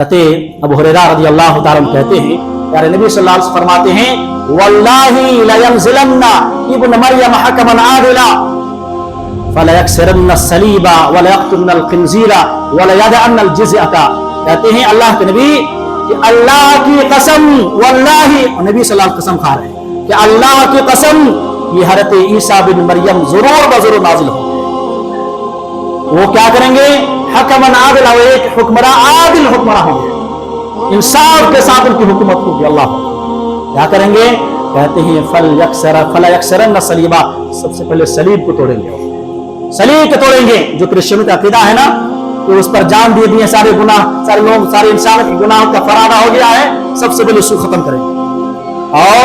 अबू हुरैरा रज़ियल्लाहु ताला अन्हु कहते हैं, प्यारे नबी सल्लल्लाहु अलैहि वसल्लम फरमाते हैं, वल्लाहि ला यंज़िलन्ना इब्न मरियम हकमन आदिला फला यक्सरन्ना सलीबा वला यक़तुलन्ना अल-खिंज़ीरा वला यदअन्ना अल-जिज़यता। कहते हैं अल्लाह के नबी कि अल्लाह की कसम, वल्लाहि, नबी सल्लल्लाहु अलैहि वसल्लम कसम खा रहे हैं कि अल्लाह की कसम, ये हज़रत ईसा बिन मरियम जरूर बजरूर नाजिल हो। वो क्या करेंगे? हकमन आदिला, वो एक हुक्मरान, आदिल हुक्मरान होंगे, इंसाफ के साथ उनकी हुकूमत होगी। अल्लाह क्या करेंगे? कहते हैं फला यक्सरन्ना सलीबा, सबसे पहले सलीब को तोड़ेंगे, सलीब को तोड़ेंगे। जो क्रिश्चियन का अकीदा है ना कि उस पर जान दे दिए, सारे गुनाह, सारे लोग, सारे इंसान के गुनाह का फरादा हो गया है, सबसे पहले उसको खत्म करेंगे और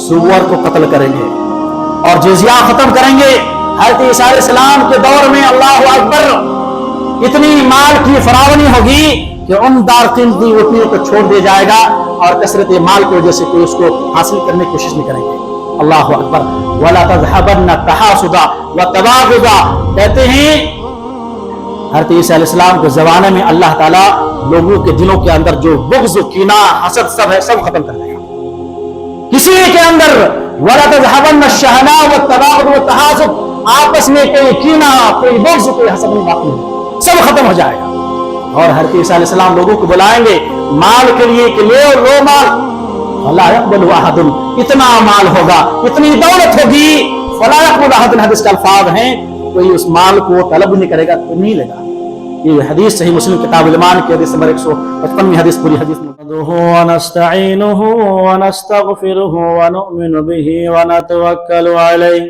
सुअर को कत्ल करेंगे और जिज़िया खत्म करेंगे। हज़रत ईसा अलैहिस्सलाम के दौर में अल्लाहु अकबर इतनी माल की फरावनी होगी कि उम्दार कीमती वस्तुओं को छोड़ दिया जाएगा और कसरत माल की वजह से कोई उसको हासिल करने की कोशिश नहीं करेंगे। अल्लाहु अकबर। वला तज़हबन्ना तहासुदा व तबागुदा। कहते हैं हज़रत ईसा अलैहिस्सलाम के ज़माने में अल्लाह ताला लोगों के दिलों के अंदर जो बुग़्ज़, कीना, हसद सब है, सब खत्म कर देगा। किसी के अंदर वला तज़हबन्ना शहना व तबागुद व तहासुद, आपस में कोई कीना, कोई बुग़्ज़, कोई हसद नहीं बाकी है, सब खत्म हो जाएगा। और हज़रत ईसा अलैहिस्सलाम लोगों को बुलाएंगे माल के लिए कि ले लो माल, फला यक़बलु अहदुन, इतना माल होगा, इतनी दौलत होगी, फला यक़बलु अहदुन, हदीस का अल्फाज हैं, कोई उस माल को तलब नहीं करेगा, कोई नहीं लेगा। ये हदीस सही मुस्लिम किताब ईमान की हदीस नंबर 155 हदीस, पूरी हदीस। व नस्तईनुहु व नस्तगफिरुहु व नु'मिनु बिही व नतवक्कलु अलैहि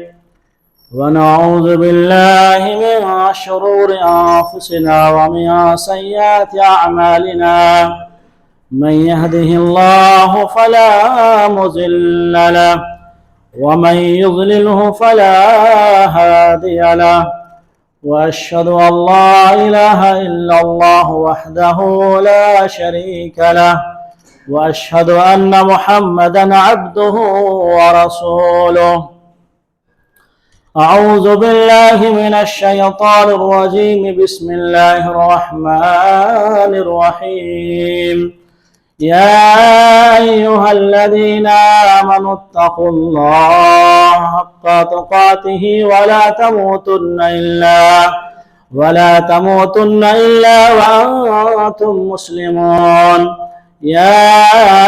व नऊज़ु बिल्लाहि मिन शुरूरि अंफुसिना व मिन सय्यिआति अअमालिना मन यहदिहिल्लाहु फला मुज़िल्ल लहु व मन युज़लिलहु फला हादिय लहु व अशहदु अल्ला इलाहा इल्लल्लाहु वहदहु ला शरीका लहु व अशहदु अन्ना मुहम्मदन अब्दुहु व रसूलुहु। अऊज़ु बिल्लाहि मिनश शैतानिर रजीम, बिस्मिल्लाहिर रहमानिर रहीम। या अय्युहल्लज़ीना आमनुत्तक़ुल्लाह हक़्क़ तुक़ातिही वला तमूतुन्ना इल्ला व अंतुम मुस्लिमून। या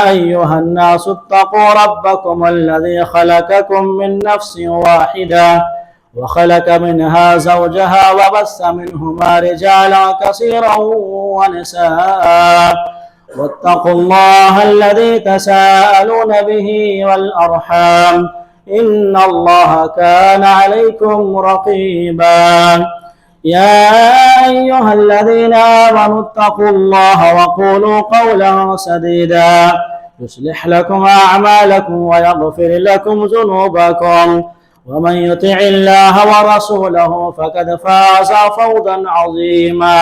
अय्युहन्नासु इत्तक़ू रब्बकुमुल्लज़ी खलक़कुम मिन नफ्सिन वाहिदा व खलक़ मिनहा ज़ौजहा व बस्स मिनहुमा रिजालन कसीरन व निसाअ वत्तक़ुल्लाह अल्लज़ी तसाअलून बिही वल अरहाम इन्नल्लाह कान अलैकुम रक़ीबा। या अय्युहल्लज़ीना आमनु इत्तक़ुल्लाह व क़ूलू क़ौलन सदीदा युस्लिह लकुम अअमालकुम व यग़फिर लकुम ज़ुनूबकुम व मन युतिइल्लाह व रसूलहु फ़क़द फ़ाज़ फ़ौज़न अज़ीमा।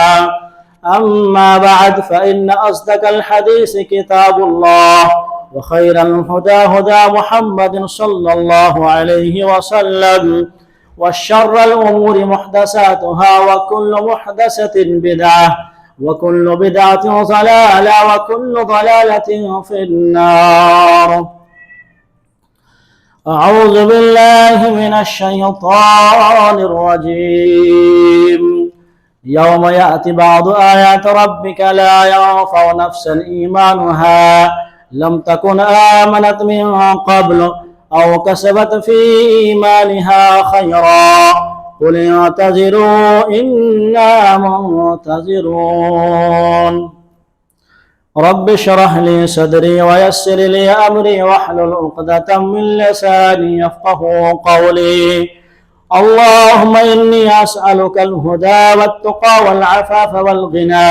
अम्मा बअद फ़इन्न अस्दक़ल हदीस किताबुल्लाह व खैरल हुदा हुदा मुहम्मदिन सल्लल्लाहु अलैहि वसल्लम व शर्रल उमूरि मुहदसातुहा व कुल्लु मुहदसतिन बिदअह व कुल्लु बिदअतिन ज़लाला व कुल्लु ज़लालतिन फिन्नार। अऊज़ु बिल्लाहि मिनश शैतानिर रजीम। यौम याति बादु आयाति रब्बिका ला यंफ़उ नफ्सन ईमानुहा लम तकुन आमनत मिन क़ब्लु औ कसबत फ़ी ईमानिहा खैरा क़ुल इंतज़िरू इन्ना मुंतज़िरून। रब्बि इश्रह ली सदरी व यस्सिर ली अमरी वहलुल उक़दतम मिन लिसानी यफ़क़हू क़ौली। अल्लाहुम्मा इन्नी अस्अलुकल हुदा वत्तुक़ा वल अफ़ाफ़ वल ग़िना।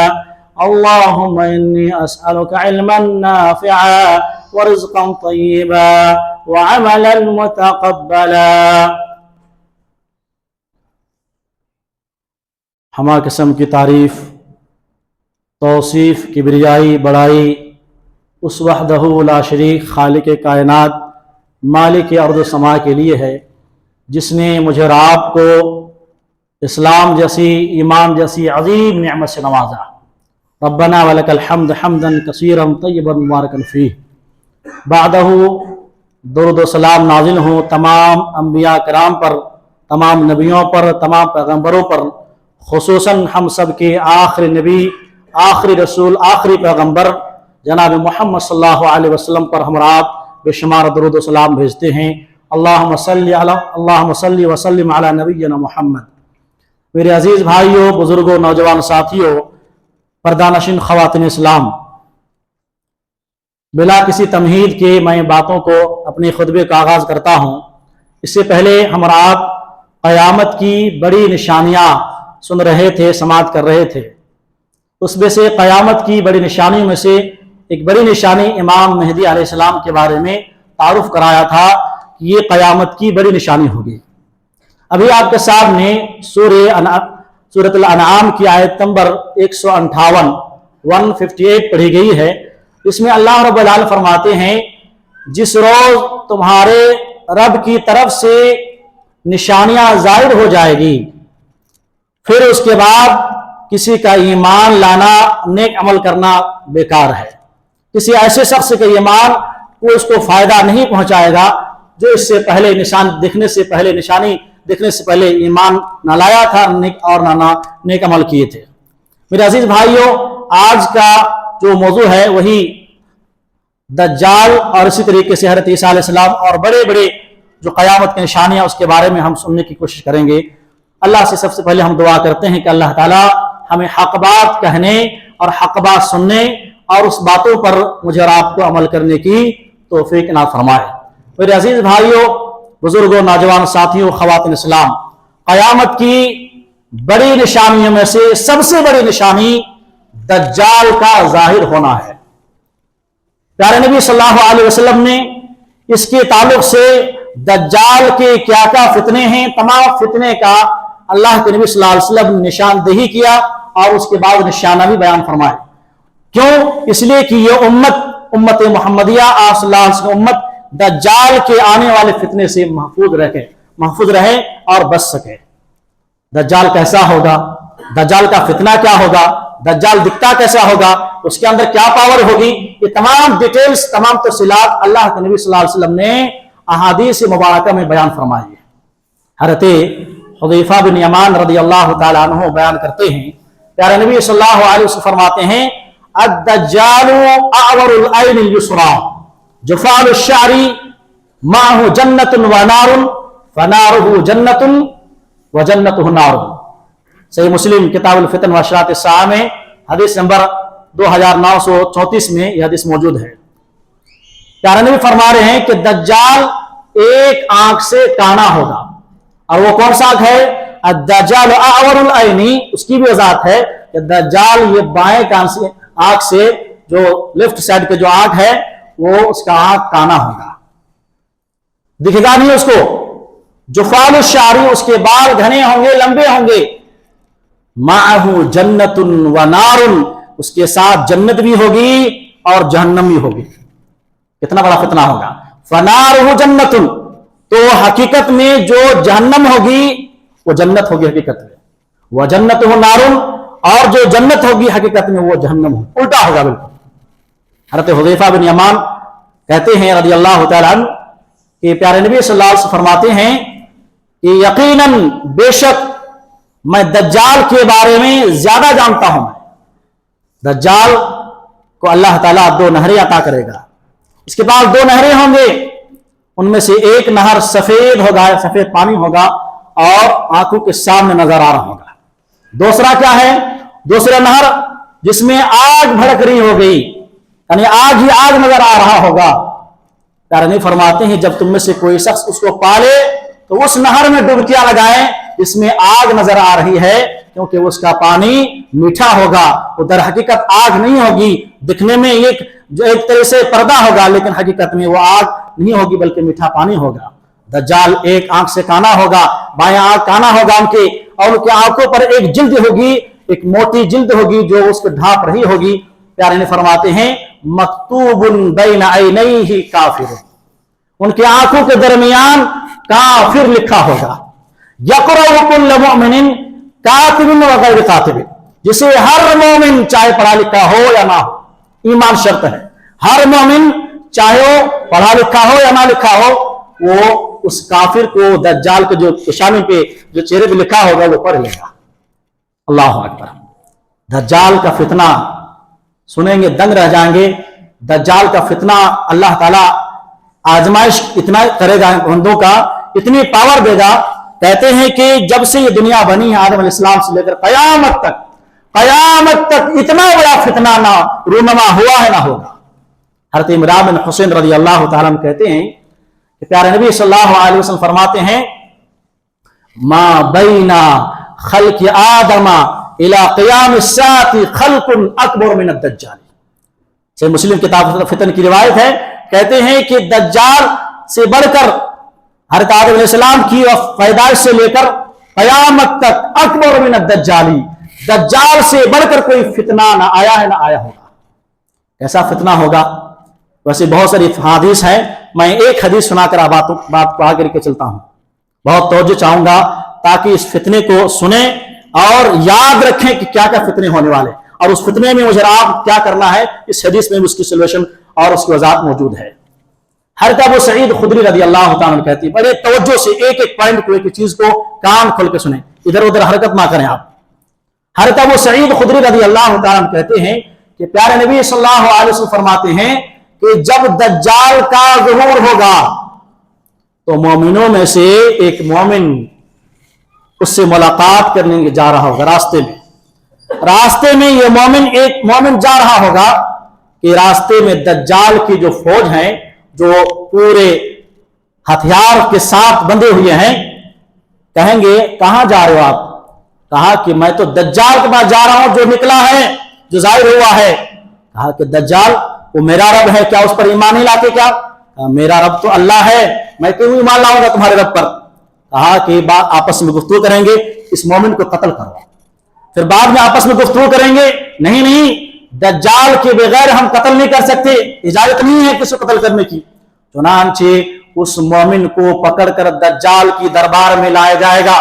अल्लाहुम्मा इन्नी अस्अलुका इल्मन नाफ़िअन व रिज़्क़न तय्यिबा व अमलन मुतक़ब्बला। हमा किस्म की तारीफ़, तौसीफ़, किबरियाई, बड़ाई उस वहदहू ला शरीक खालिक कायनात मालिक अर्ज़ समा के लिए है, जिसने मुझे और आपको इस्लाम जैसी, ईमान जैसी अजीम नेमत से नवाजा। रब्बना वलकल हम्द हम्दन कसीरन तय्यबन मुबारकन फीह। बादहु दुरूद व सलाम नाजिल हो तमाम अंबिया कराम पर, तमाम नबियों पर, तमाम पैगंबरों पर, खुसूसन हम सब के आखिरी नबी, आखिरी रसूल, आखिरी पैगंबर जनाब मोहम्मद सल्लल्लाहु अलैहि वसल्लम पर हम रात बेशुमार दुरूद व सलाम भेजते हैं। अल्लाहुम्मा सल्ली व सल्लिम अला नबिय्यिना मुहम्मद। मेरे अजीज भाइयों, बुजुर्गों, नौजवान साथियों, पर्दानशीन ख़वातीन इस्लाम, बिला किसी तमहीद के मैं बातों को अपने खुतबे का आगाज़ करता हूँ। इससे पहले हम रात क़यामत की बड़ी निशानियाँ सुन रहे थे, समाअत कर रहे थे। उसमें से क़यामत की बड़ी निशानियों में से एक बड़ी निशानी इमाम मेहदी अलैहिस्सलाम के बारे में तारुफ कराया था कि ये क़यामत की बड़ी निशानी होगी। अभी आपके सामने सूरत अल-अनआम की आयत नंबर 158 पढ़ी गई है। इसमें अल्लाह रब्बुल आलमीन फरमाते हैं, जिस रोज तुम्हारे रब की तरफ से निशानियां जाहिर हो जाएगी, फिर उसके बाद किसी का ईमान लाना, नेक अमल करना बेकार है। किसी ऐसे शख्स का ईमान को उसको फायदा नहीं पहुंचाएगा जो इससे पहले निशान दिखने से पहले, निशानी दिखने से पहले ईमान न लाया था और ना नेक अमल किए थे। मेरे अजीज भाइयों, आज का जो मौजू है वही दज्जाल और इसी तरीके से हज़रत ईसा अलैहिस्सलाम और बड़े बड़े जो क़यामत की निशानियां उसके बारे में हम सुनने की कोशिश करेंगे। अल्लाह से सबसे पहले हम दुआ करते हैं कि अल्लाह ताला हमें हक बात कहने और हक बात सुनने और उस बातों पर मुझे और आपको अमल करने की तौफीक इनात फरमाए। मेरे अजीज भाइयों, बुजुर्गों, नौजवान साथियों, ख़वातीन इस्लाम, क़यामत की बड़ी निशानियों में से सबसे बड़ी निशानी दज्जाल का जाहिर होना है। प्यारे नबी सल्लल्लाहु अलैहि वसल्लम ने इसके ताल्लुक से दज्जाल के क्या क्या फितने हैं, तमाम फितने का अल्लाह के नबी सल्लल्लाहु अलैहि वसल्लम ने निशानदेही किया और उसके बाद निशाना भी बयान फरमाए। क्यों? इसलिए कि ये उम्मत मुहम्मदिया आप सल्लल्लाहु अलैहि वसल्लम उम्मत दज्जाल के आने वाले फितने से महफूज रहे और बच सके। दज्जाल कैसा होगा, दज्जाल का फितना क्या होगा, दज्जाल दिखता कैसा होगा, उसके अंदर क्या पावर होगी, ये तमाम डिटेल्स, तमाम तफसीलात अल्लाह के नबी सल्लल्लाहु अलैहि वसल्लम ने अहादीस मुबारका में बयान फरमाई है। हज़रत हुज़ैफा बिन यमान रज़ियल्लाहु तआला अन्हु बयान करते हैं, प्यारे नबी सल्लल्लाहु अलैहि वसल्लम फरमाते हैं, अद-दज्जालु अअवरुल ऐनिल युस्रा जुफालु शारी माहु जन्नतुन व नारुन फनारुहु जन्नतुन व जन्नतुहु नारुन। सही मुस्लिम किताबुल फितन व अशरात अस्साअ में हदीस नंबर 2934 में यह हदीस मौजूद है। प्यारे नबी फरमा रहे हैं कि दज्जाल एक आंख से काना होगा, और वो कौन सा आंख है? अद-दज्जाल अअवरुल ऐनी। उसकी भी वजाहत है कि दज्जाल ये बाएं आंख से, जो लेफ्ट साइड के जो आंख है, वो उसका आंख काना होगा, दिखेगा नहीं उसको। जुफालु शारी, उसके बाल घने होंगे, लंबे होंगे। माहु जन्नतुन व नारुन, उसके साथ जन्नत भी होगी और जहन्नम भी होगी। कितना बड़ा फितना होगा। फनारुहु जन्नतुन, तो हकीकत में जो जहन्नम होगी वो जन्नत होगी हकीकत में, वह जन्नतुहु नारुन, और जो जन्नत होगी हकीकत में वो जहन्नम होगी, उल्टा होगा बिल्कुल। हज़रत हुज़ैफा बिन यमान कहते हैं रज़ियल्लाहु तआला अन्हु कि प्यारे नबी सल्लल्लाहु अलैहि वसल्लम फरमाते हैं कि यकीनन बेशक मैं दज्जाल के बारे में ज्यादा जानता हूं। दज्जाल को अल्लाह ताला 2 नहरें अता करेगा। इसके पास 2 नहरें होंगे, उनमें से एक नहर सफेद होगा, सफेद पानी होगा और आंखों के सामने नजर आ रहा होगा। दूसरा क्या है? दूसरा नहर जिसमें आग भड़क रही हो गई, यानी आग ही आग नजर आ रहा होगा। प्यारे नबी फरमाते हैं जब तुम में से कोई शख्स उसको पाले तो उस नहर में डुबकियां लगाए जिसमें आग नजर आ रही है, क्योंकि उसका पानी मीठा होगा। उधर हकीकत आग नहीं होगी, दिखने में एक तरह से पर्दा होगा, लेकिन हकीकत में वो आग नहीं होगी बल्कि मीठा पानी होगा। दज्जाल एक आंख से काना होगा, बायां आंख काना होगा उनके, और उनकी आंखों पर एक जिल्द होगी, एक मोटी जिल्द होगी जो उसको ढांप रही होगी। प्यारे ने फरमाते हैं मक्तूबुन बैन ऐनैहि काफिर, उनकी आंखों के दरमियान काफिर लिखा होगा। यक़रअु कुल्लु मुमिनिन कातिबिन व गैर कातिबिन, जिसे हर मोमिन चाहे पढ़ा लिखा हो या ना हो, ईमान शर्त है, हर मोमिन चाहे वो पढ़ा लिखा हो या ना लिखा हो, वो उस काफिर को दज्जाल के जो पेशानी पे जो चेहरे पे लिखा होगा वो पढ़ लेगा। अल्लाह अकबर। दज्जाल का फितना सुनेंगे दंग रह जाएंगे। दज्जाल का फितना अल्लाह ताला आजमाइश इतना करेगा बंदों का, इतनी पावर देगा। कहते हैं कि जब से ये दुनिया बनी है आदम अलैहिस्सलाम से लेकर कयामत तक इतना बड़ा फितना ना रूनमा हुआ है ना होगा। हज़रत इमरान बिन हुसैन रज़ी अल्लाह ताला अन्हु कहते हैं कि प्यारे नबी सल्लल्लाहु अलैहि वसल्लम फरमाते हैं, मा बैना खल्क़ आदमा इला क़ियाम अस्साअति खल्क़ुन अकबर मिन अद-दज्जाल। से मुस्लिम किताब फितन की रिवायत है। कहते हैं कि दज्जाल से बढ़कर हज़रत आदम अलैहिस्सलाम की पैदाइश से लेकर क़यामत तक अकबर मिन अद-दज्जाली, दज्जाल से बढ़कर कोई फितना ना आया है ना आया होगा। कैसा फितना होगा? वैसे बहुत सारी हदीस है, मैं एक हदीस सुनाकर बात पढ़ा करके चलता हूं। बहुत तवज्जो चाहूंगा ताकि इस फितने को सुने और याद रखें कि क्या क्या फितने होने वाले, और उस फितने में मुझे आप क्या करना है, इस हदीस में उसकी सोल्यूशन और उसकी वजाहत मौजूद है। हज़रत अबू सईद खुदरी रज़ी अल्लाह तआला अन्हु कहती है, बड़े तवज्जो से एक एक पॉइंट को, एक चीज को कान खोल के सुने, इधर उधर हरकत ना करें आप। हज़रत अबू सईद खुदरी रज़ी अल्लाह तआला अन्हु कहते हैं कि प्यारे नबी सल्लल्लाहु अलैहि वसल्लम फरमाते हैं कि जब दज्जाल का ज़ुहूर होगा तो मोमिनों में से एक मोमिन उससे मुलाकात करने जा रहा होगा। रास्ते में ये एक मोमिन जा रहा होगा कि रास्ते में दज्जाल की जो फौज है, जो पूरे हथियार के साथ बंधे हुए हैं, कहेंगे कहां जा रहे हो आप? कहा कि मैं तो दज्जाल के पास जा रहा हूं जो निकला है, जो जाहिर हुआ है। कहा कि दज्जाल वो मेरा रब है, क्या उस पर ईमान नहीं लाते क्या? कहा मेरा रब तो अल्लाह है, मैं क्यों ईमान लाऊंगा तुम्हारे रब पर? कहा कि बात आपस में गुफ्तगू करेंगे, इस मोमिन को कत्ल करो। फिर बाद में आपस में गुफ्तगू करेंगे, नहीं दज्जाल के बगैर हम कत्ल नहीं कर सकते, इजाजत नहीं है किसी को कत्ल करने की। चुनांचे उस मोमिन को पकड़कर दज्जाल की दरबार में लाया जाएगा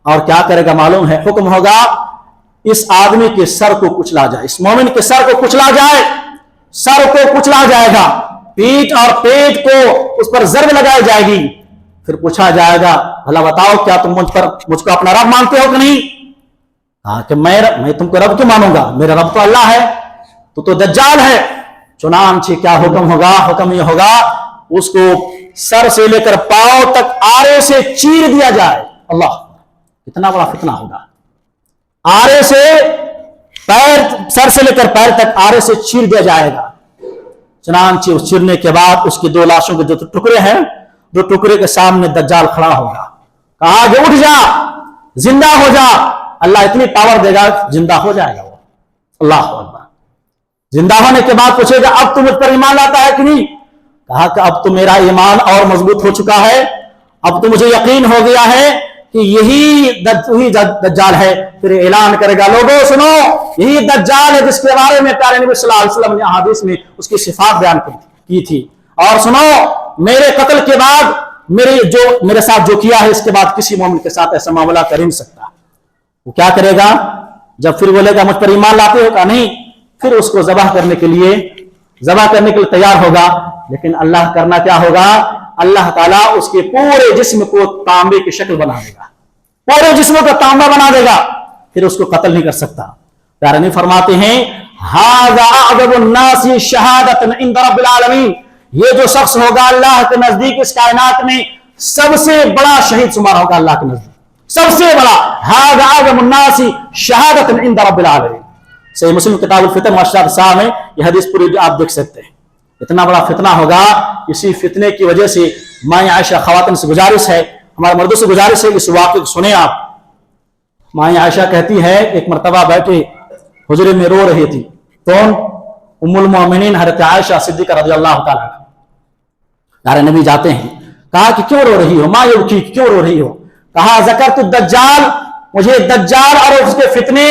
और क्या करेगा मालूम है? हुक्म होगा इस आदमी के सर को कुचला जाए, इस मोमिन के सर को कुचला जाए, सर को कुचला जाएगा, पीठ और पेट को उस पर जर्ब लगाई जाएगी। फिर पूछा जाएगा भला बताओ क्या तुम मुझको अपना रब मानते हो कि नहीं? कहा कि मैं तुमको रब क्यों मानूंगा, मेरा रब तो अल्लाह है, तो दज्जाल है। चुनांचे क्या हुक्म होगा? हुक्म यह होगा उसको सर से लेकर पांव तक आरे से चीर दिया जाए। अल्लाह, कितना बड़ा फितना होगा। आरे से पैर, सर से लेकर पैर तक आरे से चीर दिया जाएगा। चुनांचे उस चीरने के बाद उसकी दो लाशों के जो टुकड़े हैं, दो टुकड़े के सामने दज्जाल खड़ा होगा। कहा कि उठ जा, जिंदा हो जा। अल्लाह इतनी पावर देगा, जिंदा हो जाएगा वो। अल्लाह अकबर। जिंदा होने के बाद पूछेगा अब तू मुझ पर ईमान लाता है कि नहीं? कहा कि अब तो मेरा ईमान और मजबूत हो चुका है, अब तो मुझे यकीन हो गया है कि यही दज्जाल है। फिर ऐलान करेगा लोगों सुनो, यही दज्जाल है जिसके बारे में प्यारे नबी सल्लल्लाहु अलैहि वसल्लम ने हदीस में उसकी सिफात बयान की थी। और सुनो, मेरे कत्ल के बाद मेरे साथ जो किया है, इसके बाद किसी मोमिन के साथ ऐसा मामला कर ही नहीं सकता। वो क्या करेगा? जब फिर बोलेगा मुझ पर ईमान लाते हो? का नहीं। फिर उसको ज़बह करने के लिए तैयार होगा। लेकिन अल्लाह करना क्या होगा? अल्लाह ताला उसके पूरे जिस्म को तांबे की शक्ल बना देगा, पूरे जिस्म को तांबा बना देगा, फिर उसको कत्ल नहीं कर सकता। प्यारे नबी फरमाते हैं हाज़ा अअज़मुन नासी शहादतन इंद रब्बिल आलमीन, ये जो शख्स होगा अल्लाह के नजदीक इस कायनात में सबसे बड़ा शहीद शुमार होगा। अल्लाह के नजदीक सबसे बड़ा। हाज़ा अअज़मुन नासी शहादतन इंद रब्बिल आलमीन। सही मुस्लिम किताबुल फितन वाशरात साहब में यह हदीस पूरी आप देख सकते हैं। इतना बड़ा फितना होगा। इसी फितने की वजह से माँ आयशा खवातीन से गुजारिश है, हमारे मर्दों से गुजारिश है, इस वाक़े को सुने आप। माँ आयशा कहती है एक मरतबा बैठे हुजरे में रो रही थी। कौन? उम्मुल मोमिनीन हज़रत आयशा सिद्दीक़ा रज़ियल्लाहु ताला अन्हा। प्यारे नबी जाते हैं, कहा कि क्यों रो रही हो माँ, युबकी, क्यों रो रही हो? कहा ज़करतु दज्जाल, मुझे दज्जाल और उसके फितने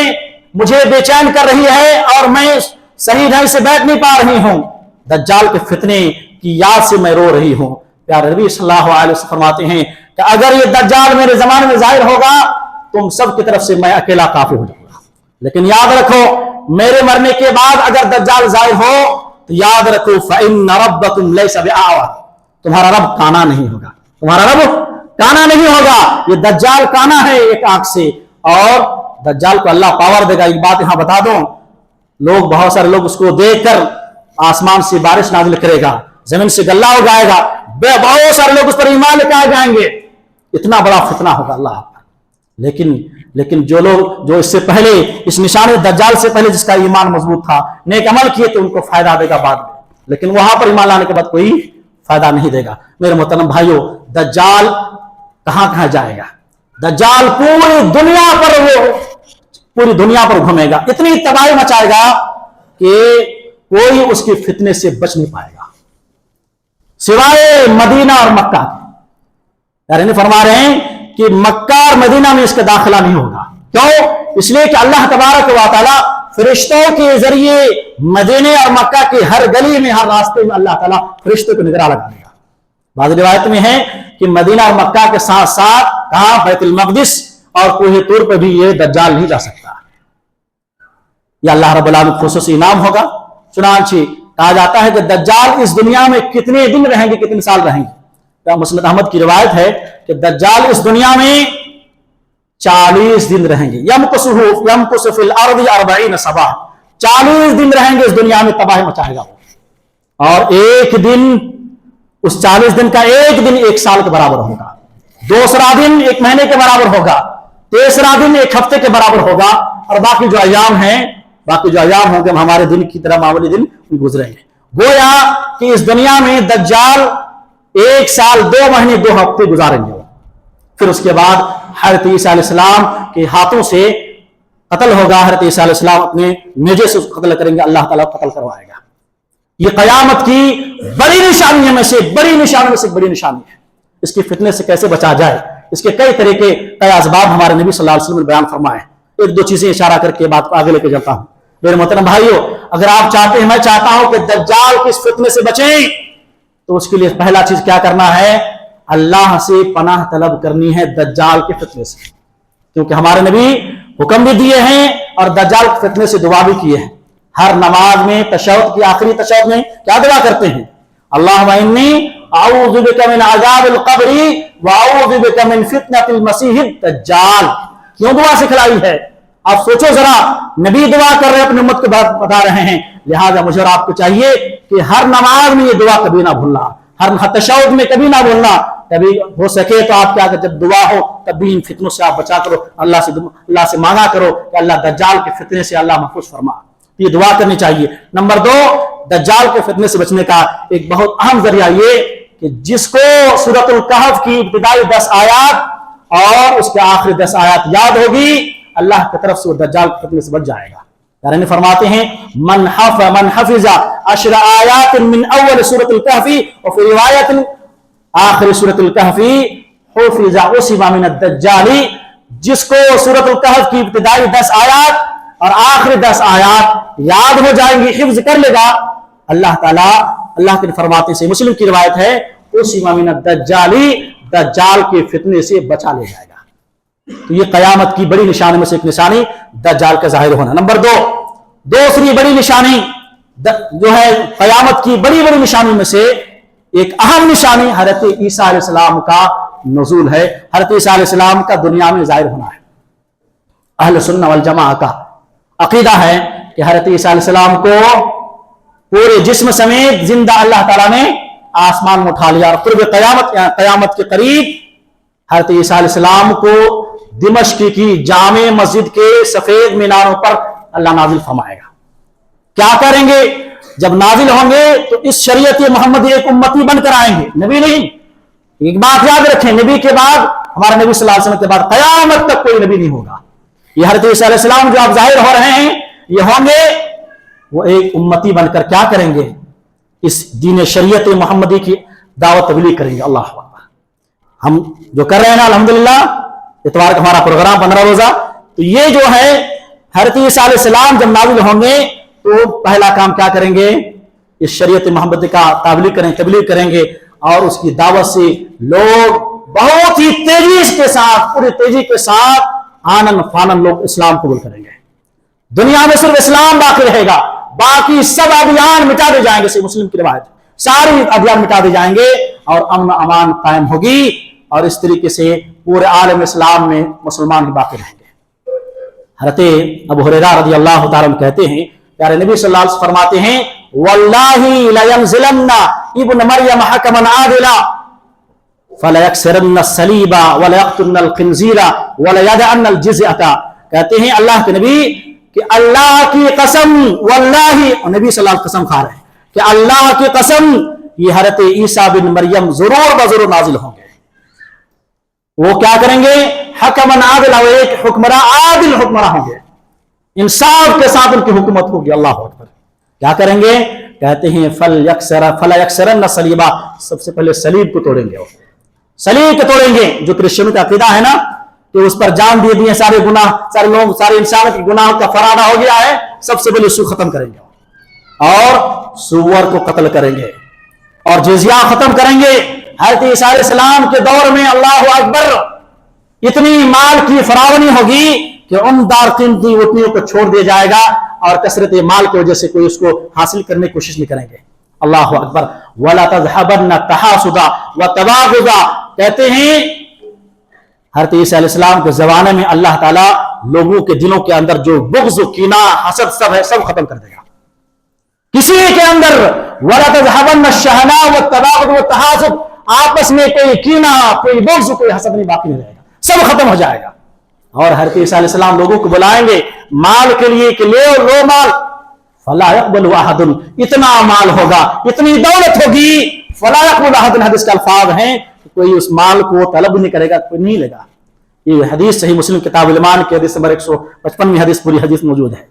मुझे बेचैन कर रही है और मैं सही ढंग से बैठ नहीं पा रही हूं। दज्जाल के फितने की याद से मैं रो रही हूं। प्यारे नबी सल्लल्लाहु अलैहि वसल्लम फरमाते हैं कि अगर ये दज्जाल मेरे जमाने में जाहिर होगा, तुम सब की तरफ से मैं अकेला काफी हो जाऊंगा। लेकिन याद रखो मेरे मरने के बाद अगर दज्जाल ज़ाहिर हो तो याद रखो फ़इन्न रब्बकुम लैसा बिअअवर, तुम्हारा रब काना नहीं होगा, तुम्हारा रब काना नहीं होगा। ये दज्जाल काना है एक आंख से, और दज्जाल को अल्लाह पावर देगा। एक बात यहां बता दूं, लोग बहुत सारे लोग उसको देखकर आसमान से बारिश नाजिल करेगा, जमीन से गल्ला उगाएगा, बहुत सारे लोग उस पर ईमान लेकर आ जाएंगे, इतना बड़ा फितना होगा अल्लाह पर। लेकिन जो लोग जो इससे पहले इस निशान दज्जाल से पहले जिसका ईमान मजबूत था, नेक अमल किए तो उनको फायदा देगा बाद में, लेकिन वहां पर ईमान लाने के बाद कोई फायदा नहीं देगा। मेरे मोहतरम भाइयों, दज्जाल कहां कहां जाएगा? दज्जाल पूरी दुनिया पर घूमेगा, इतनी तबाही मचाएगा कि कोई उसके फितने से बच नहीं पाएगा सिवाय मदीना और मक्का के। यानी फरमा रहे हैं कि मक्का और मदीना में इसका दाखिला नहीं होगा। क्यों? इसलिए कि अल्लाह तबारक व तआला फरिश्तों के जरिए मदीने और मक्का की हर गली में, हर रास्ते में अल्लाह ताला फरिश्तों को निगरान लगा देगा। बाद रिवायत में है कि मदीना और मक्का के साथ साथ कहां बैतुल मक़दिस और कोहे तूर पर भी ये दज्जाल नहीं जा सकता। यह अल्लाह रब्बुल आलमीन खुसूसी इनाम होगा। चुनांचे कहा जाता है कि दज्जाल इस दुनिया में कितने दिन रहेंगे, कितने साल रहेंगे। मुस्नद अहमद की रिवायत है कि दज्जाल इस दुनिया में 40 दिन रहेंगे। यमकुसु फिल अर्दि 40 सबा, 40 दिन रहेंगे इस दुनिया में, तबाही मचाएगा वो। और एक दिन, उस 40 दिन का एक दिन 1 साल के बराबर होगा, दूसरा दिन 1 महीने के बराबर होगा, तीसरा दिन 1 हफ्ते के बराबर होगा, और बाकी जो अय्याम होंगे हमारे दिन की तरह मामूली दिन गुजरेंगे। गोया कि इस दुनिया में दज्जाल 1 साल 2 महीने 2 हफ्ते गुजारेंगे। फिर उसके बाद हज़रत ईसा अलैहिस्सलाम के हाथों से कत्ल होगा। हज़रत ईसा अलैहिस्सलाम अपने नेज़े से उसको कत्ल करेंगे, अल्लाह ताला कत्ल करवाएगा। ये क़यामत की बड़ी निशानियों में से बड़ी निशानी है। इसकी फितने से कैसे बचा जाए, इसके कई तरीके, कई असबाब हमारे नबी सल्लल्लाहु अलैहि वसल्लम ने बयान फरमाए। 1-2 चीजें इशारा करके बात को आगे लेके चलता हूं। मेरे मोहतरम भाइयों, अगर आप चाहते हैं, मैं चाहता हूं कि दज्जाल की इस फितने से बचें, तो उसके लिए पहला चीज क्या करना है? अल्लाह से पनाह तलब करनी है दज्जाल के फितने से, क्योंकि हमारे नबी हुक्म भी दिए हैं और दज्जाल के फितने से दुआ भी किए हैं। हर नमाज में तशहुद की आखिरी तशहुद में क्या दुआ करते हैं? अल्लाहुम्मा इन्नी अऊज़ु बिका मिन अज़ाबिल क़ब्रि व अऊज़ु बिका मिन फितनतिल मसीहिद दज्जाल। क्यों दुआ सिखलाई है? आप सोचो जरा, नबी दुआ कर रहे हैं, अपनी उम्मत को बता रहे हैं, लिहाजा मुझे और आपको चाहिए कि हर नमाज में ये दुआ कभी ना भूलना, हर तशहुद में कभी ना भूलना। कभी हो सके तो आप क्या कर, जब दुआ हो तब भी इन फितनों से आप बचा करो, अल्लाह से मांगा करो कि अल्लाह दज्जाल के फितने से अल्लाह महफूज फरमा। ये दुआ करनी चाहिए। नंबर 2, दज्जाल के फितने से बचने का एक बहुत अहम जरिया ये कि जिसको सूरतुल कहफ की इब्तिदाई 10 आयत और उसके आखिरी 10 आयत याद होगी, अल्लाह की तरफ से वो दज्जाल के फितने से बच जाएगा। यानी फरमाते हैं मन हफिजा अशर आयात मिन अव्वल सूरतुल कहफी और फिर रिवायत आखिरी सूरतुल कहफी हुफिजा उसिमा मिन दज्जाली। जिसको सूरतुल कहफ की इब्तिदाई 10 आयत और आखिरी 10 आयत याद हो जाएंगी, हिफ्ज कर लेगा, अल्लाह ताला, अल्लाह के फरमाते से मुस्लिम की रिवायत है, उसिमा मिन दज्जाली, दज्जाल के फितने से बचा ले जाएगा। तो ये कयामत की बड़ी निशानी में से एक निशानी दज्जाल का जाहिर होना। नंबर 2, दूसरी बड़ी निशानी जो है कयामत की बड़ी निशानी में से एक अहम निशानी हज़रत ईसा अलैहिस्सलाम का नुज़ूल है। हज़रत ईसा अलैहिस्सलाम का दुनिया में जाहिर होना है। अहले सुन्नह वल जमाअह का अकीदा है कि हज़रत ईसा अलैहिस्सलाम को पूरे जिस्म समेत जिंदा अल्लाह ताला ने आसमान में उठा लिया और कुर्ब कयामत के करीब हज़रत ईसा अलैहिस्सलाम को दिमश्क की जामे मस्जिद के सफेद मीनारों पर अल्लाह नाजिल फरमाएगा। क्या करेंगे? जब नाजिल होंगे तो इस शरीयत मोहम्मदी एक उम्मती बनकर आएंगे, नबी नहीं। एक बात याद रखें, नबी के बाद, हमारे नबी सल्लल्लाहु अलैहि वसल्लम के बाद कयामत तक कोई नबी नहीं होगा। ये हज़रत ईसा अलैहिस्सलाम जो आप जाहिर हो रहे हैं, ये होंगे, वो एक उम्मती बनकर क्या करेंगे? इस दीन शरीयत मोहम्मदी की दावत तबलीग करेंगे। अल्लाह अकबर। हम जो कर रहे हैं ना, अल्हम्दुलिल्लाह, इतवार का हमारा प्रोग्राम 15 रोजा, तो ये जो है हज़रत ईसा अलैहिस्सलाम जब नाज़िल होंगे तो पहला काम क्या करेंगे? इस शरीयत मोहम्मदी का तबलीग करेंगे और उसकी दावत से लोग बहुत ही तेजी के साथ, पूरी तेजी के साथ आनन फानन लोग इस्लाम कबूल करेंगे। दुनिया में सिर्फ इस्लाम बाकी रहेगा, बाकी सब अभियान मिटा दिए जाएंगे। से मुस्लिम की रिवायत, सारी अभियान मिटा दिए जाएंगे और अमन अमान कायम होगी, और इस तरीके से पूरे आलम इस्लाम में मुसलमान ही बाकी रहेंगे। हज़रत अबू हुरैरा रज़ियल्लाहु ताला अन्हु कहते हैं, प्यारे नबी सल्लल्लाहु अलैहि वसल्लम फरमाते हैं, वल्लाही लयंज़िलन्ना इब्न मरियम हकमन आदिला फलयक्सिरन्ना सलीबा वलयक़्तुलन्नल खिंज़ीरा वलयदअन्नल जिज़यता। कहते हैं अल्लाह के नबी कि अल्लाह की कसम, वल्लाही, नबी सल्लल्लाहु अलैहि वसल्लम कसम खा रहे हैं कि अल्लाह की कसम, ये हज़रत ईसा बिन मरियम जरूर बजरूर नाजिल होंगे। वो क्या करेंगे? हकमन आदिला, वो एक हुक्मरा, आदिल हुक्मरा होंगे, इंसाफ के साथ उनकी हुकूमत होगी। अल्लाह अकबर। क्या करेंगे? कहते हैं फलयक्सिरन्ना सलीबा, सबसे पहले सलीब को तोड़ेंगे। वो सलीब को तोड़ेंगे, जो क्रिश्चियन का अकीदा है ना कि उस पर जान दे दिए, सारे गुनाह, सारे लोग, सारे इंसान के गुनाह का फरादा हो गया है, सबसे पहले उसको खत्म करेंगे और सुअर को कत्ल करेंगे और जिजिया खत्म करेंगे। हज़रत ईसा अलैहिस्सलाम के दौर में अल्लाह अकबर इतनी माल की फरावनी होगी कि उम्दार कीमती उतनियों को छोड़ दिया जाएगा और कसरत माल की वजह से कोई उसको हासिल करने की कोशिश नहीं करेंगे। अल्लाह अकबर। वला तज़हबन्ना तहासुदा व तबागुदा। कहते हैं हज़रत ईसा अलैहिस्सलाम के ज़माने में अल्लाह ताला लोगों के दिलों के अंदर जो बुग़्ज़, कीना, हसद सब है, सब खत्म कर देगा। किसी के अंदर वला तज़हबन्ना शहना व तबागुद व तहासुद, आपस में कोई कीना, कोई बुग़्ज़, कोई हसद नहीं बाकी नहीं रहेगा, सब खत्म हो जाएगा। और हज़रत ईसा अलैहिस्सलाम लोगों को बुलाएंगे माल के लिए कि लो माल, फला यक़बलु अहदुन, इतना माल होगा, इतनी दौलत होगी, फला यक़बलु अहदुन, हदीस के अल्फाज हैं, कोई उस माल को तलब नहीं करेगा, कोई नहीं लेगा। ये हदीस सही मुस्लिम किताब ईमान के हदीस नंबर 155 में हदीस, पूरी हदीस मौजूद है।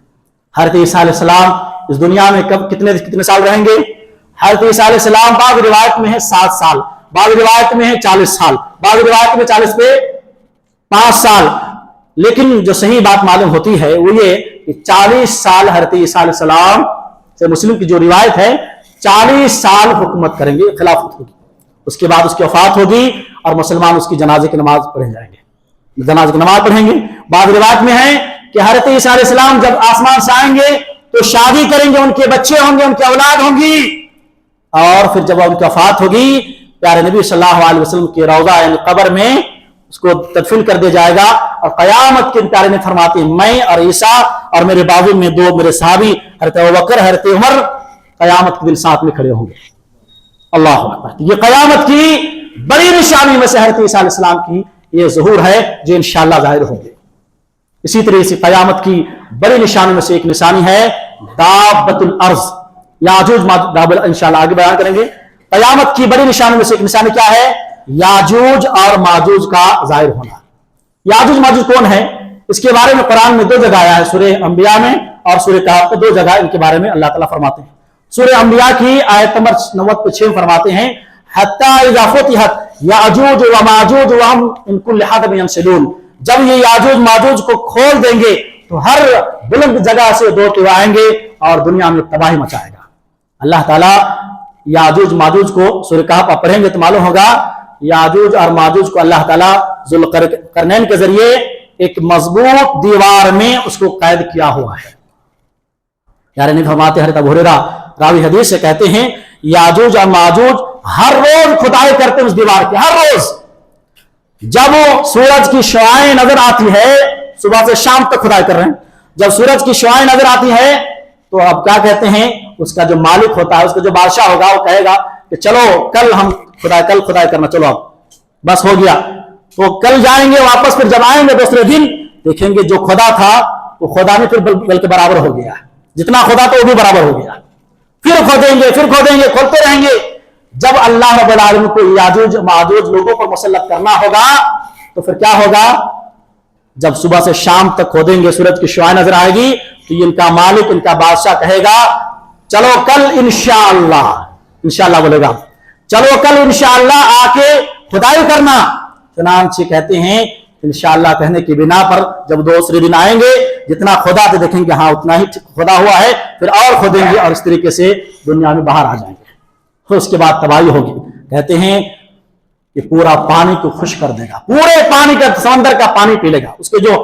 हज़रत ईसा अलैहिस्सलाम इस दुनिया में कब कितने साल रहेंगे? हज़रत ईसा अलैहिस्सलाम बाद रिवायत में है 7 साल, बाद रिवायत में है 40 साल, बाद रिवायत में 40 पे 5 साल। लेकिन जो सही बात मालूम होती है वो ये कि 40 साल हज़रत ईसा अलैहिस्सलाम से मुस्लिम की जो रिवायत है 40 साल हुकूमत करेंगे, खिलाफत होगी, उसके बाद उसकी वफात होगी और मुसलमान उसकी जनाजे की नमाज पढ़े जाएंगे, जनाजे की नमाज पढ़ेंगे। बाद रिवायत में है कि हज़रत ईसा अलैहिस्सलाम जब आसमान से आएंगे तो शादी करेंगे, उनके बच्चे होंगे, उनकी औलाद होंगी, और फिर जब उनकी वफात होगी प्यारे नबी सल्लल्लाहु अलैहि वसल्लम के रौज़ा यानी कब्र में उसको तदफीन कर दिया जाएगा। और क़यामत के प्यारे ने फरमाते हैं मैं और ईसा और मेरे बाजू में 2 मेरे सहाबी हज़रत अबू बकर, हज़रत उमर क़यामत के दिन साथ में खड़े होंगे। अल्लाह अकबर। ये क़यामत की बड़ी निशानी में से हज़रत ईसा अलैहिस्सलाम की ये ज़हूर है जो इंशाअल्लाह ज़ाहिर होंगे। इसी तरह से क़यामत की बड़ी निशानी में से एक निशानी है दाब्बतुल अर्ज़, याजूज माजूज, इंशाअल्लाह आगे बयान करेंगे। क़यामत की बड़ी निशानी में से एक निशानी क्या है? याजूज और माजूज का ज़ाहिर होना। याजूज माजूज कौन है? इसके बारे में कुरान में 2 जगह आया है, सूरह अंबिया में और सूरह कहफ में 2 जगह इनके बारे में अल्लाह ताला फरमाते हैं। सूरह अंबिया की आयत नंबर 96 फरमाते हैं हत्ता इज़ा फुतिहत याजूज व माजूज व हम मिन कुल्लि हदबिन यंसिलून, जब ये याजूज माजूज को खोल देंगे तो हर बुलंद जगह से दौड़ते आएंगे और दुनिया में तबाही मचाएगा। अल्लाह ताला याजूज माजूज को सूरह कहफ आप पढ़ेंगे तो मालूम होगा, याजूज और माजूज को अल्लाह ताला ज़ुल्क़रनैन के जरिए एक मजबूत दीवार में उसको कैद किया हुआ है। यार नहीं फरमाते हज़रत अबू हुरैरा रावी हदीस से कहते हैं याजूज और माजूज हर रोज खुदाई करते हैं उस दीवार की, हर रोज। जब वो सूरज की शुआएं नजर आती है, सुबह से शाम तक खुदाई कर रहे हैं, जब सूरज की शुआएं नजर आती है तो अब क्या कहते हैं, उसका जो मालिक होता है, उसका जो बादशाह होगा वो कहेगा कि चलो कल खुदाई करना, चलो अब बस हो गया। तो कल जाएंगे वापस, फिर जब आएंगे दूसरे दिन देखेंगे जो खुदा था वो खुदा में फिर बल्कि बराबर हो गया, जितना खुदा था वो भी बराबर हो गया। फिर खोदेंगे, खोलते रहेंगे। जब अल्लाह रब्बुल आलमीन को याजूज माजूज लोगों पर मुसल्लत करना होगा तो फिर क्या होगा, जब सुबह से शाम तक खोदेंगे, सूरज की शुआएं नजर आएगी तो इनका मालिक, इनका बादशाह कहेगा चलो कल इंशाअल्लाह बोलेगा, चलो कल इंशाअल्लाह आके खुदाई करना। चुनांचे कहते हैं इंशाअल्लाह कहने की बिना पर जब दूसरे दिन आएंगे, जितना खुदा थे देखेंगे हाँ उतना ही खुदा हुआ है, फिर और खोदेंगे और इस तरीके से दुनिया में बाहर आ जाएंगे। फिर उसके बाद तबाही होगी। कहते हैं कि पूरा पानी को खुश कर देगा, पूरे पानी का, समंदर का पानी पी लेगा। उसके जो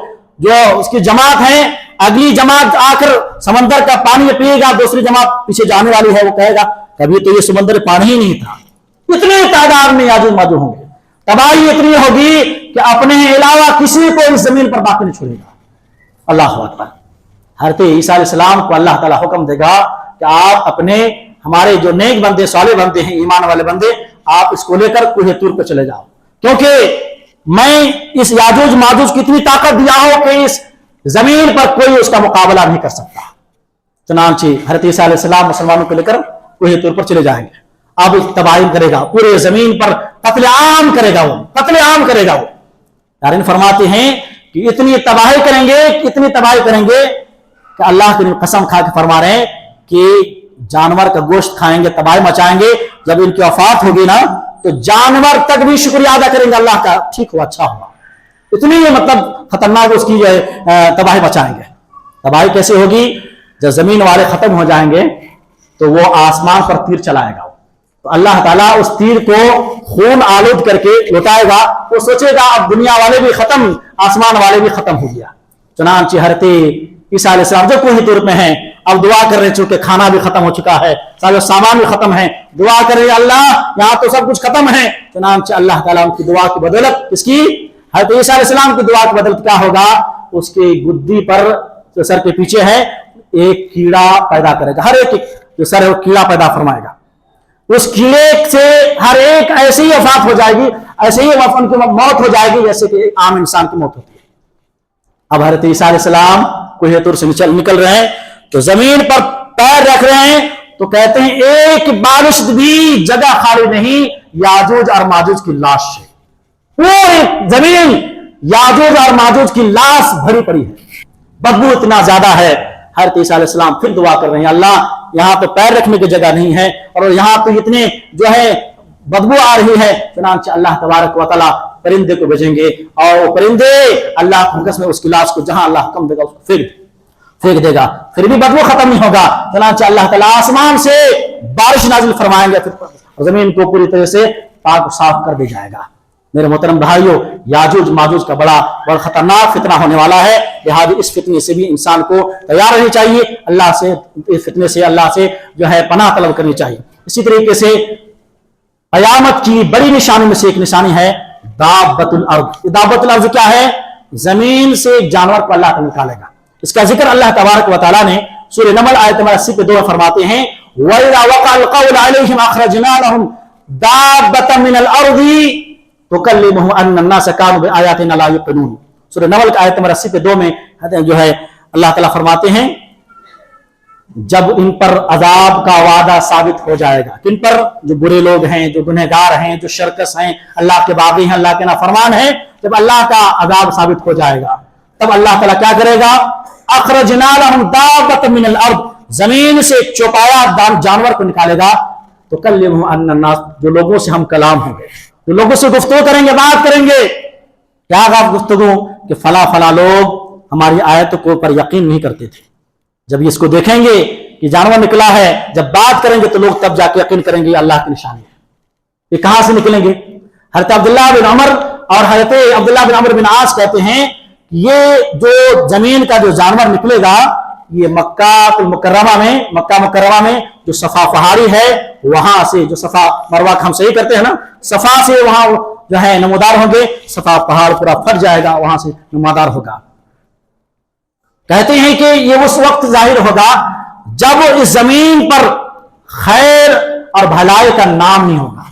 उसकी जमात है अगली जमात आकर समंदर का पानी पिएगा, दूसरी जमात पीछे जाने वाली है, वो कहेगा कभी तो ये समंदर पानी ही नहीं था। इतने तादाद में याजूज माजूज होंगे, तबाही इतनी होगी कि अपने अलावा किसी को इस जमीन पर बाकी नहीं छोड़ेगा। अल्लाह अकबर। हज़रत ईसा अलैहिस्सलाम को अल्लाह ताला हुक्म देगा कि आप अपने हमारे जो नेक बंदे साले बंदे हैं, ईमान वाले बंदे, आप इसको लेकर कुहे तूर पर चले जाओ, क्योंकि मैं इस याजूज माजूज की इतनी ताकत दिया हूं कि इस जमीन पर कोई उसका मुकाबला नहीं कर सकता। चुनांचे हज़रत ईसा अलैहिस्सलाम मुसलमानों को लेकर कुहे तूर पर चले जाएंगे। अब तबाही करेगा, पूरे जमीन पर कत्लेआम करेगा, वो कत्लेआम करेगा। वो यारीन फरमाते हैं कि इतनी तबाही करेंगे, इतनी तबाही करेंगे कि अल्लाह की कसम खा के फरमा रहे हैं कि जानवर का गोश्त खाएंगे, तबाही मचाएंगे। जब इनकी वफात होगी ना तो जानवर तक भी शुक्रिया अदा करेंगे अल्लाह का, ठीक हुआ, अच्छा हुआ। इतनी ये मतलब खतरनाक उसकी जो है तबाही मचाएंगे। तबाही कैसे होगी? जब जमीन वाले खत्म हो जाएंगे तो वो आसमान पर तीर चलाएगा, तो अल्लाह ताला उस तीर को खून आलूद करके लुटाएगा। वो सोचेगा अब दुनिया वाले भी खत्म, आसमान वाले भी खत्म हो गया। चुनांचे हज़रत ईसा अलैहिस्सलाम जो कोई तौर में है, अब दुआ कर रहे, चूंकि खाना भी खत्म हो चुका है, सारे सामान भी खत्म है, दुआ कर रहे अल्लाह यहाँ तो सब कुछ खत्म है। चुनांचे अल्लाह ताला उनकी दुआ की बदौलत, इसकी हज़रत ईसा अलैहिस्सलाम की दुआ की बदौलत क्या होगा? उसकी गुद्दी पर जो सर के पीछे है एक कीड़ा पैदा करेगा, हर एक जो सर है वो कीड़ा पैदा फरमाएगा। उस कीड़े से हर एक ऐसी ही वफात हो जाएगी, ऐसे ही उनकी मौत हो जाएगी जैसे कि आम इंसान की मौत होती है। अब हज़रत ईसा अलैहिस्सलाम कुहे तूर से निकल रहे हैं तो जमीन पर पैर रख रहे हैं, तो कहते हैं एक बारिश भी जगह खाली नहीं, याजूज और माजूज की लाश है। पूरी जमीन याजूज और माजूज की लाश भरी पड़ी है, बदबू इतना ज्यादा है। हज़रत ईसा अलैहिस्सलाम फिर दुआ कर रहे हैं, अल्लाह यहाँ तो पैर रखने की जगह नहीं है और यहाँ तो इतने जो है बदबू आ रही है। चुनांचे अल्लाह तबारक व तआला परिंदे को भेजेंगे और वो परिंदे अल्लाह के हुक्म में उसकी लाश को जहां अल्लाह हुक्म देगा उसको फेंक देगा, फिर भी बदबू खत्म नहीं होगा। चुनांचे अल्लाह ताला आसमान से बारिश नाजिल फरमाएंगे, फिर जमीन को पूरी तरह से पाक साफ कर दिया जाएगा। मेरे मोहतरम भाइयों, याजूज माजूज का बड़ा खतरनाक फितना होने वाला है, लिहाजा इस फितने से भी इंसान को तैयार रहनी चाहिए। अल्लाह से इस फितने से अल्लाह से जो है पनाह तलब करनी चाहिए। इसी तरीके से क़यामत की बड़ी निशानी में से एक निशानी है दाब्बतुल अर्द। दाब्बतुल अर्द क्या है? जमीन से एक जानवर को अल्लाह निकालेगा। इसका जिक्र अल्लाह तबारक व तआला ने सूरह नमल आयत नंबर 80 पे 2 में फरमाते हैं, वइज़ा वक़अल क़ौलु अलैहिम अख़रजना लहुम दाब्बतम मिनल अर्दि तुकल्लिमुहुम अन्ना अन्नास कानू बिआयातिना ला युक़िनून। सूरह नमल आयत नंबर 80 पे 2 में जो है अल्लाह ताला फरमाते हैं, जब इन पर अजाब का वादा साबित हो जाएगा, किन पर? जो बुरे लोग हैं, जो गुनहगार हैं, जो शरकस हैं, अल्लाह के बागी हैं, अल्लाह के नाफरमान हैं, जब अल्लाह का अजाब साबित हो जाएगा तब अल्लाह ताला क्या करेगा? अखरजना लहुम दाब्बतम मिनल अर्द, जमीन से एक चौपाया जानवर को निकालेगा। तो कल्लिमुहुम अन्ना अन्नास, जो लोगों से हम कलाम होंगे, जो लोगों से गुफ्तगू करेंगे, बात करेंगे। क्या गुफ्तगू? कि फला फला लोग हमारी आयतों को पर यकीन नहीं करते थे, जब इसको देखेंगे कि जानवर निकला है, जब बात करेंगे तो लोग तब जाके यकीन करेंगे अल्लाह की निशानी है। ये कहां से निकलेंगे? हज़रत अब्दुल्लाह बिन उमर और हज़रत अब्दुल्लाह बिन अमर बिन आस कहते हैं ये जो जमीन का जो जानवर निकलेगा, ये मक्का मुकर्रमा में जो सफा पहाड़ी है वहां से, जो सफा मरवा हम सही करते हैं ना, सफा से वहां जो है नमोदार होंगे, सफा पहाड़ पूरा फट जाएगा, वहां से नमोदार होगा। कहते हैं कि ये उस वक्त जाहिर होगा जब इस जमीन पर खैर और भलाई का नाम नहीं होगा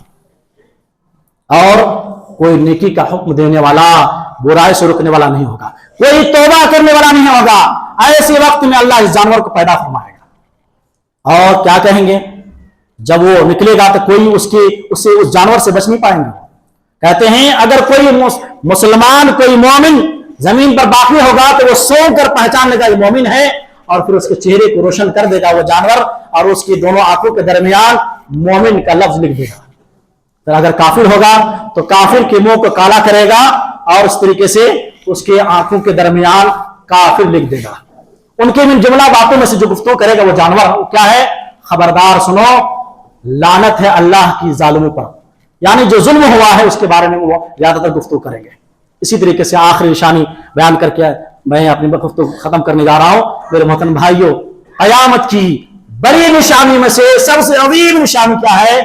और कोई नेकी का हुक्म देने वाला, बुराई से रुकने वाला नहीं होगा, कोई तौबा करने वाला नहीं होगा। ऐसे वक्त में अल्लाह इस जानवर को पैदा फरमाएगा। और क्या कहेंगे? जब वो निकलेगा तो कोई उससे उस जानवर से बच नहीं पाएंगे। कहते हैं अगर कोई मुसलमान, कोई मोमिन जमीन पर बाकी होगा तो वो सो कर पहचान लेगा ये मोमिन है, और फिर उसके चेहरे को रोशन कर देगा वो जानवर, और उसकी दोनों आंखों के दरमियान मोमिन का लफ्ज लिख देगा। तो अगर काफिर होगा तो काफिर के मुंह को काला करेगा और उस तरीके से उसके आंखों के दरमियान काफिर लिख देगा। उनके इन जुमला बातों में से जो गुफ्तगू करेगा वो जानवर क्या है? खबरदार सुनो, लानत है अल्लाह की जालिमों पर, यानी जो जुल्म हुआ है उसके बारे में वो ज्यादातर गुफ्तगू करेंगे। इसी तरीके से आखिरी निशानी बयान करके میں اپنی گفتگو کو ختم کرنے جا رہا ہوں میرے محترم بھائیوں. قیامت کی بڑی نشانی میں سے سب سے عظیم نشانی کیا ہے؟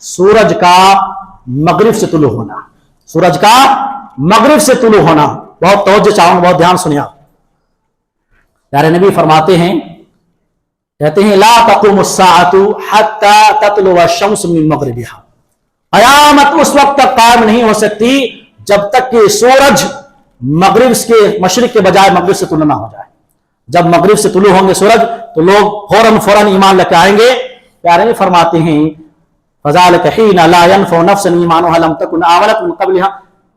سورج کا مغرب سے طلوع ہونا. سورج کا مغرب سے طلوع ہونا. بہت توجہ چاہوں، بہت دھیان سنیا. پیارے نبی فرماتے ہیں، کہتے ہیں لا تقوم الساعۃ حتی تطلع الشمس من مغربها. قیامت اس وقت تک قائم نہیں ہو سکتی جب تک کہ سورج مغرب کے مشرق کے بجائے مغرب سے طلوع نہ ہو جائے. جب مغرب سے طلوع ہوں گے سورج تو لوگ فوراً ایمان لے کے آئیں گے. پیارے نبی فرماتے ہیں فذلک حین لا ينفع نفسا ایمانها لم تکن آمنت من قبلها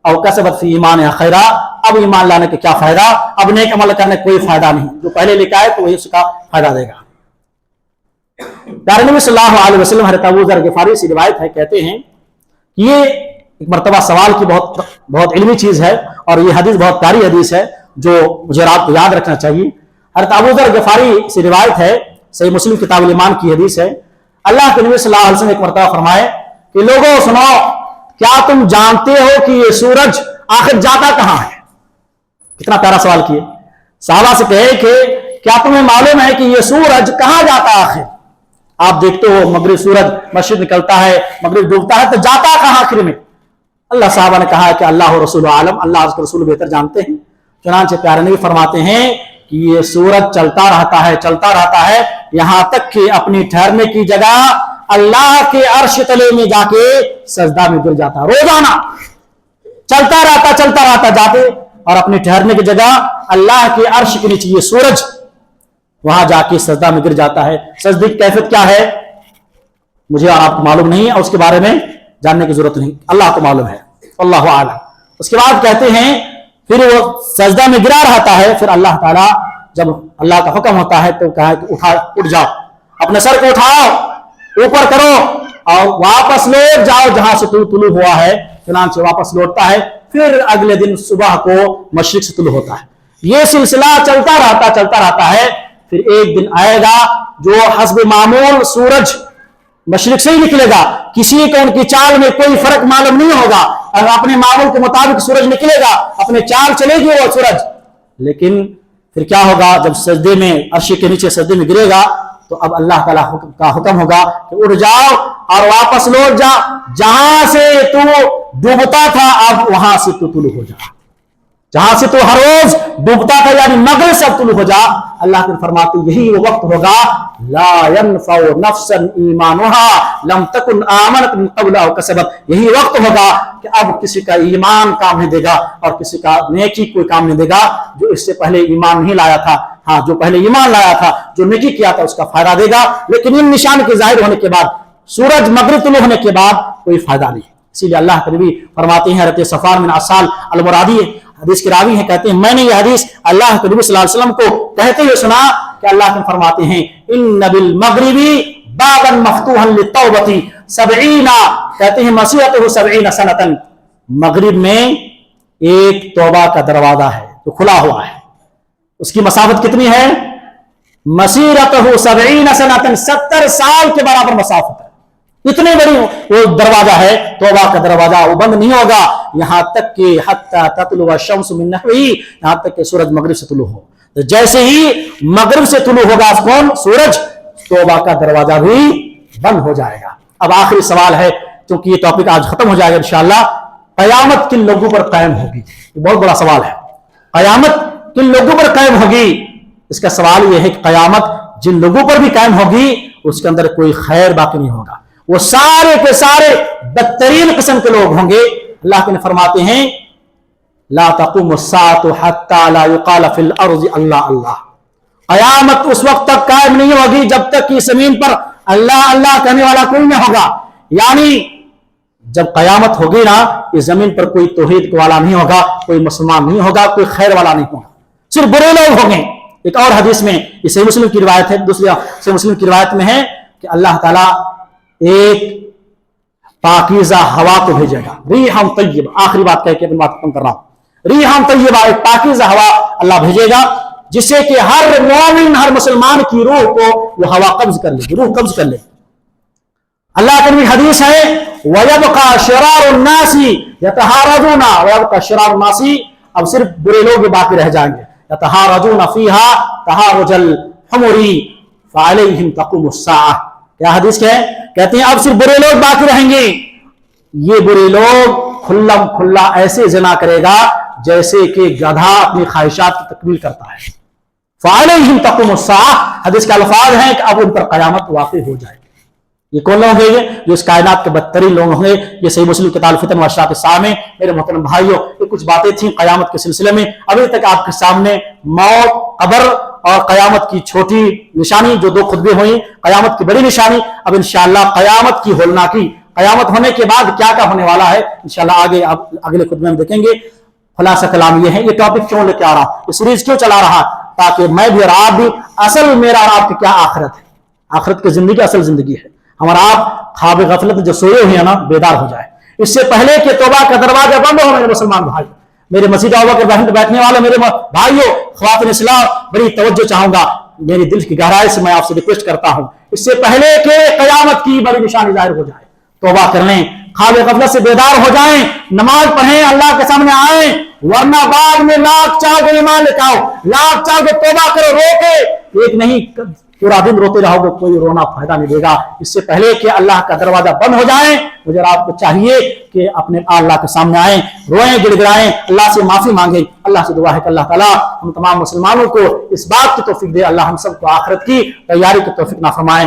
او کسبت فی ایمانها خیرا. اب ایمان لانے کے کیا فائدہ، اب نیک عمل کرنے کوئی فائدہ نہیں. جو پہلے لکھا ہے تو وہی اس کا فائدہ دے گا. پیارے نبی صلی اللہ علیہ وسلم حضرت ابو ذر غفاری سے روایت ہے، کہتے ہیں کہ یہ ایک مرتبہ سوال کی بہت علمی چیز ہے اور یہ حدیث بہت پیاری حدیث ہے جو مجھے رات کو یاد رکھنا چاہیے. حضرت ابو ذر غفاری سے روایت ہے، صحیح مسلم کتاب الایمان کی حدیث ہے. اللہ کے نبی صلی اللہ علیہ وسلم ایک مرتبہ فرمائے کہ لوگوں سنو، کیا تم جانتے ہو کہ یہ سورج آخر جاتا کہاں ہے؟ کتنا پیارا سوال کیے. صحابہ سے کہے کہ کیا تمہیں معلوم ہے کہ یہ سورج کہاں جاتا آخر؟ آپ دیکھتے ہو مغرب سورج مشرق نکلتا ہے، مغرب ڈوبتا ہے، تو جاتا کہاں آخر میں؟ اللہ صحابہ نے کہا کہ اللہ رسول عالم، اللہ اس کے رسول بہتر جانتے ہیں. چنانچہ پیارے نبی فرماتے ہیں کہ یہ سورج چلتا رہتا ہے یہاں تک کہ اپنی ٹھہرنے کی جگہ اللہ کے عرش تلے میں جا کے سجدہ میں گر جاتا. روزانہ چلتا رہتا جاتے اور اپنی ٹھہرنے کی جگہ اللہ کے عرش کے نیچے یہ سورج وہاں جا کے سجدہ میں گر جاتا ہے. سجدے کی کیفیت کیا ہے مجھے اور آپ کو معلوم نہیں ہے، اس کے بارے میں جاننے کی ضرورت نہیں، اللہ کو معلوم ہے، اللہ اعلم. اس کے بعد کہتے ہیں پھر وہ سجدہ میں گرا رہتا ہے. پھر اللہ تعالیٰ جب اللہ کا حکم ہوتا ہے تو کہا کہ اٹھ جاؤ، اپنے سر کو اٹھاؤ، اوپر کرو اور واپس لوٹ جاؤ جہاں سے طلوع ہوا ہے. چنانچہ واپس لوٹتا ہے. پھر اگلے دن صبح کو مشرق سے طلوع ہوتا ہے. یہ سلسلہ چلتا رہتا ہے. پھر ایک دن آئے گا جو حسب معمول سورج مشرق سے ہی نکلے گا، کسی کو ان کی چال میں کوئی فرق معلوم نہیں ہوگا. اگر اپنے معمول کے مطابق سورج نکلے گا، اپنے چال چلے گی وہ سورج. لیکن پھر کیا ہوگا جب سجدے میں عرش کے نیچے سجدے میں گرے گا تو اب اللہ تعالیٰ کا حکم ہوگا کہ اٹھ جاؤ اور واپس لوٹ جا، جہاں سے تو ڈوبتا تھا اب وہاں سے تو طلوع ہو جا، جہاں سے تو ہر روز ڈوبتا تھا یعنی مغرب سے طلوع ہو جا. اللہ کے فرماتے یہی وہ وقت ہوگا لا ينفع نفسا ایمانها لم تکن آمنت من قبل او کسبت. یہی وقت ہوگا کہ اب کسی کا ایمان کام نہیں دے گا اور کسی کا نیکی کوئی کام نہیں دے گا جو اس سے پہلے ایمان نہیں لایا تھا. ہاں جو پہلے ایمان لایا تھا، جو نیکی کیا تھا اس کا فائدہ دے گا، لیکن ان نشان کے ظاہر ہونے کے بعد، سورج مغرب طلوع ہونے کے بعد کوئی فائدہ نہیں. اسی لیے اللہ کے نبی فرماتے ہیں، حضرت صفوان بن عسال المرادی حدیث کے راوی ہیں، کہتے ہیں میں نے یہ حدیث اللہ کے نبی صلی اللہ علیہ وسلم کو کہتے ہوئے سنا کہ اللہ کے فرماتے ہیں ان بالمغربی بابا مفتوحا للتوبۃ 70، کہتے ہیں مسیرتہ 70 سنۃ. مغرب میں ایک توبہ کا دروازہ ہے جو کھلا ہوا ہے. اس کی مسافت کتنی ہے؟ مسیرتہ 70 سنۃ، 70 سال کے برابر مسافت ہے. اتنی بڑی وہ دروازہ ہے، توبہ کا دروازہ، وہ بند نہیں ہوگا یہاں تک کہ حتی تطلع الشمس من نحوه، یہاں تک کہ سورج مغرب سے طلوع ہو. تو جیسے ہی مغرب سے طلوع ہوگا کون؟ سورج، توبہ کا دروازہ بھی بند ہو جائے گا. اب آخری سوال ہے کیونکہ یہ ٹاپک آج ختم ہو جائے گا انشاءاللہ، قیامت کن لوگوں پر قائم ہوگی؟ یہ بہت بڑا سوال ہے. قیامت کن لوگوں پر قائم ہوگی؟ اس کا سوال یہ ہے کہ قیامت جن لوگوں پر بھی قائم ہوگی اس کے اندر کوئی خیر باقی نہیں ہوگا، وہ سارے کے سارے بدترین قسم کے لوگ ہوں گے. اللہ کے فرماتے ہیں لا تقوم الساعة حتى لا يقال في الارض اللہ اللہ. قیامت اس وقت تک قائم نہیں ہوگی جب تک کہ زمین پر اللہ اللہ کہنے والا کوئی نہ ہوگا. یعنی جب قیامت ہوگی نا اس زمین پر کوئی توحید والا نہیں ہوگا، کوئی مسلمان نہیں ہوگا، کوئی خیر والا نہیں ہوگا، صرف برے لوگ ہوں گے. ایک اور حدیث میں، یہ صحیح مسلم کی روایت ہے، دوسری صحیح مسلم کی روایت میں ہے کہ اللہ تعالیٰ ایک پاکیزہ ہوا کو بھیجے گا، ریحًا طیبہ. آخری بات کہہ کے اپنی بات ختم کر رہا ہوں. ریحًا طیبہ، ایک پاکیزہ ہوا اللہ بھیجے گا جس سے کہ ہر مومن، ہر مسلمان کی روح کو وہ ہوا قبض کر لے گی، روح قبض کر لے گی. اللہ کی حدیث ہے وَيَبْقَى شِرَارُ النَّاسِ يَتَحَارَضُونَ وَيَبْقَى شِرَارُ النَّاسِ. اب صرف برے لوگ باقی رہ جائیں گے. यतहारजून फीहा तहारुजल हुमुरी फअलैहिम तक़ूमुस्साअह। क्या हदीस है? कहते हैं अब सिर्फ बुरे लोग बाकी रहेंगे। ये बुरे लोग खुल्लम खुल्ला ऐसे जना करेगा जैसे कि गधा अपनी ख्वाहिशात की तकमील करता है। फअलैहिम तक़ूमुस्साअह, हदीस के अल्फाज हैं कि अब उन पर कयामत वाक़ई हो जाएगी। ये कौन लोग होंगे? जो इस कायनात के बदतरीन लोग होंगे। ये सही मुस्लिम किताब फितन व अशरात अस्साअह में मेरे मोहतरम भाइयों, ये कुछ बातें थी कयामत के सिलसिले में। अभी तक आपके सामने मौत, कब्र और कयामत की छोटी निशानी जो 2 खुतबे हुई, कयामत की बड़ी निशानी। अब इंशाअल्लाह कयामत की होलनाकी, कयामत होने के बाद क्या क्या होने वाला है, इंशाअल्लाह आगे आप अगले खुतबे में देखेंगे। खुलासा कलाम ये है, ये टॉपिक क्यों लेके आ रहा हूं, ये सीरीज क्यों चला रहा, ताकि मैं भी और आप भी, असल मेरा और आपकी क्या आखिरत है, आखिरत की जिंदगी असल जिंदगी है। हमारा आप ख्वाब गफलत जो सोए हुए हैं ना, बेदार हो जाए। इससे पहले कि तौबा का दरवाजा बंद हो, मेरे मुसलमान भाई, मेरे मस्जिद अबू बकर बहन बैठने वाले मेरे भाइयों, ख्वातीन इस्लाम, बड़ी तवज्जो चाहूंगा, मेरी दिल की गहराई से मैं आपसे रिक्वेस्ट करता हूं, इससे पहले कि कयामत की बड़ी निशानी जाहिर हो जाए, तौबा कर लें, ख्वाब गफलत से बेदार हो जाएं, नमाज पढ़ें, अल्लाह के सामने आए, वरना बाद में लाख चाहोगे ईमान लेके आओ, लाख चाहोगे तौबा करो, रो के एक नहीं पूरा दिन रोते रहोगे, कोई रोना फायदा नहीं देगा। इससे पहले कि अल्लाह का दरवाजा बंद हो जाए, मुझे आपको चाहिए कि अपने अल्लाह के सामने आए, रोएं, गिड़गिड़ाएं, अल्लाह से माफी मांगे। अल्लाह से दुआ है कि अल्लाह ताला हम तमाम मुसलमानों को इस बात की तौफीक दे, अल्लाह हम सबको आखिरत की तैयारी की तौफीक ना फरमाए।